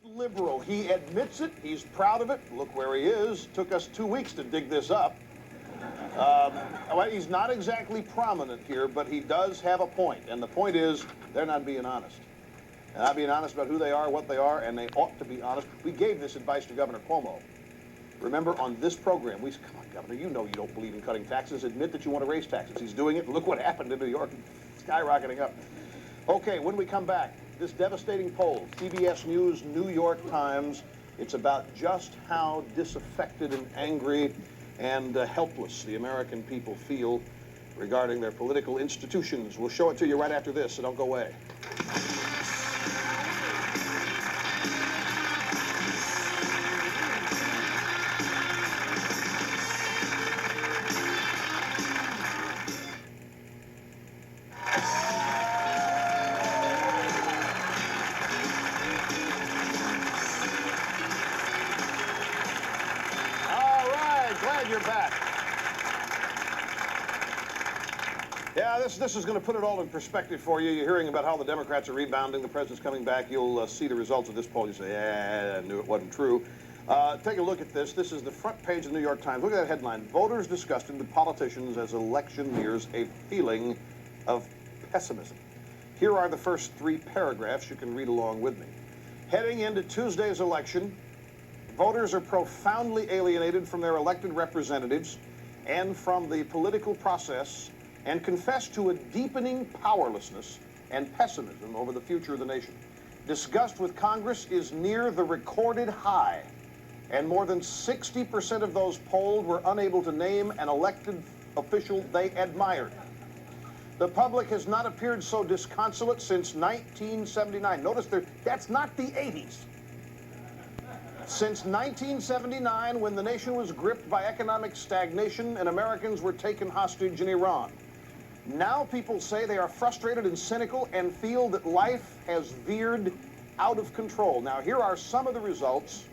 Liberal. He admits it. He's proud of it. Look where he is. Took us 2 weeks to dig this up. Well, he's not exactly prominent here, but he does have a point. And the point is, they're not being honest. They're not being honest about who they are, what they are, and they ought to be honest. We gave this advice to Governor Cuomo. Remember, on this program, we said, come on, Governor, you know you don't believe in cutting taxes. Admit that you want to raise taxes. He's doing it. Look what happened in New York. Skyrocketing up. Okay, when we come back, this devastating poll, CBS News, New York Times, it's about just how disaffected and angry and helpless the American people feel regarding their political institutions. We'll show it to you right after this, so don't go away. You're back. Yeah, this is going to put it all in perspective for you. You're hearing about how the Democrats are rebounding, the president's coming back. You'll see the results of this poll. You say, yeah, I knew it wasn't true. Take a look at this. This is the front page of the New York Times. Look at that headline. Voters disgusted with politicians as election nears, a feeling of pessimism. Here are the first 3 paragraphs. You can read along with me. Heading into Tuesday's election, voters are profoundly alienated from their elected representatives and from the political process and confess to a deepening powerlessness and pessimism over the future of the nation. Disgust with Congress is near the recorded high, and more than 60% of those polled were unable to name an elected official they admired. The public has not appeared so disconsolate since 1979. Notice that's not the 80s. Since 1979, when the nation was gripped by economic stagnation and Americans were taken hostage in Iran. Now people say they are frustrated and cynical and feel that life has veered out of control. Now, here are some of the results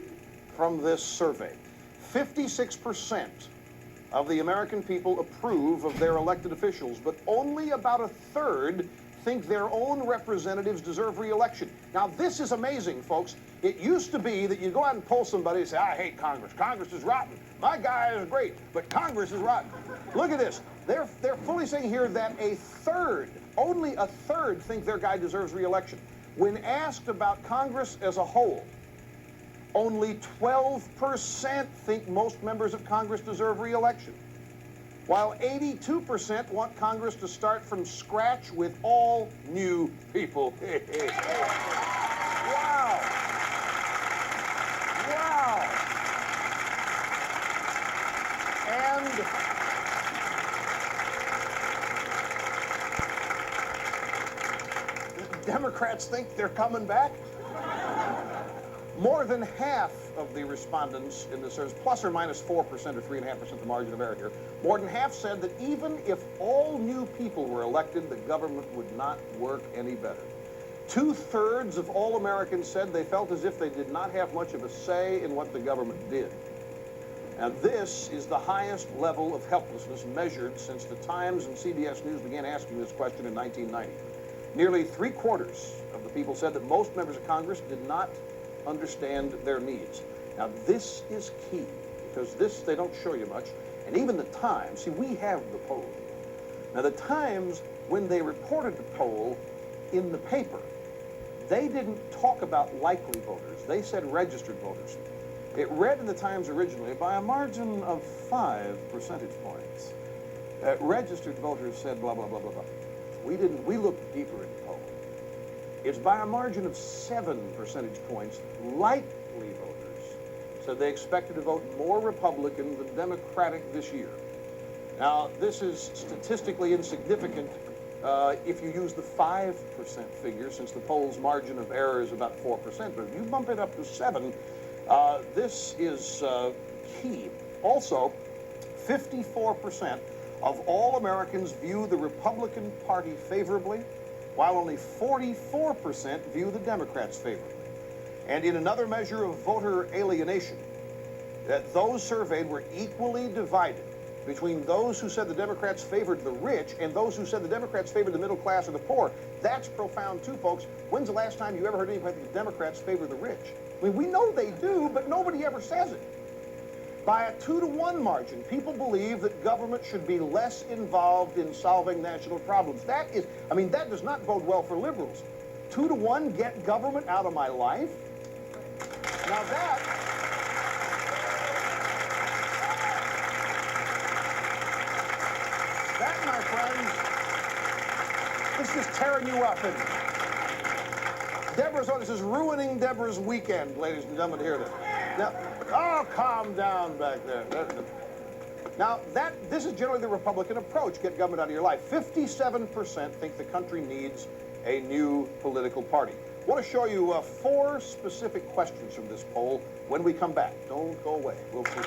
from this survey. 56% of the American people approve of their elected officials, but only about a third think their own representatives deserve re-election. Now, this is amazing, folks. It used to be that you go out and poll somebody and say, I hate Congress. Congress is rotten. My guy is great, but Congress is rotten. Look at this. They're fully saying here that only a third think their guy deserves re-election. When asked about Congress as a whole, only 12% think most members of Congress deserve re-election, while 82% want Congress to start from scratch with all new people. Wow. Wow. And Democrats think they're coming back? More than half of the respondents in the survey, plus or minus 4% or 3.5% the margin of error here, more than half said that even if all new people were elected, the government would not work any better. 2/3 of all Americans said they felt as if they did not have much of a say in what the government did. And this is the highest level of helplessness measured since the Times and CBS News began asking this question in 1990. Nearly 3/4 of the people said that most members of Congress did not understand their needs. Now, this is key, because this they don't show you much. And even the Times, see, we have the poll. Now, the Times, when they reported the poll in the paper, they didn't talk about likely voters. They said registered voters. It read in the Times originally by a margin of 5 percentage points. Registered voters said blah, blah, blah, blah, blah. We looked deeper in the poll. It's by a margin of 7 percentage points. Likely voters said they expected to vote more Republican than Democratic this year. Now, this is statistically insignificant if you use the 5% figure, since the poll's margin of error is about 4%. But if you bump it up to 7, this is key. Also, 54% of all Americans view the Republican Party favorably, while only 44% view the Democrats favorably. And in another measure of voter alienation, that those surveyed were equally divided between those who said the Democrats favored the rich and those who said the Democrats favored the middle class or the poor. That's profound too, folks. When's the last time you ever heard anybody think the Democrats favor the rich? I mean, we know they do, but nobody ever says it. By a 2-to-1 margin, people believe that government should be less involved in solving national problems. That is, I mean, that does not bode well for liberals. 2-to-1, get government out of my life? Now that my friends, this is tearing you up. And this is ruining Deborah's weekend, ladies and gentlemen, to hear this. Now, oh, calm down back there. Now, this is generally the Republican approach, get government out of your life. 57% think the country needs a new political party. I want to show you 4 specific questions from this poll when we come back. Don't go away. We'll see.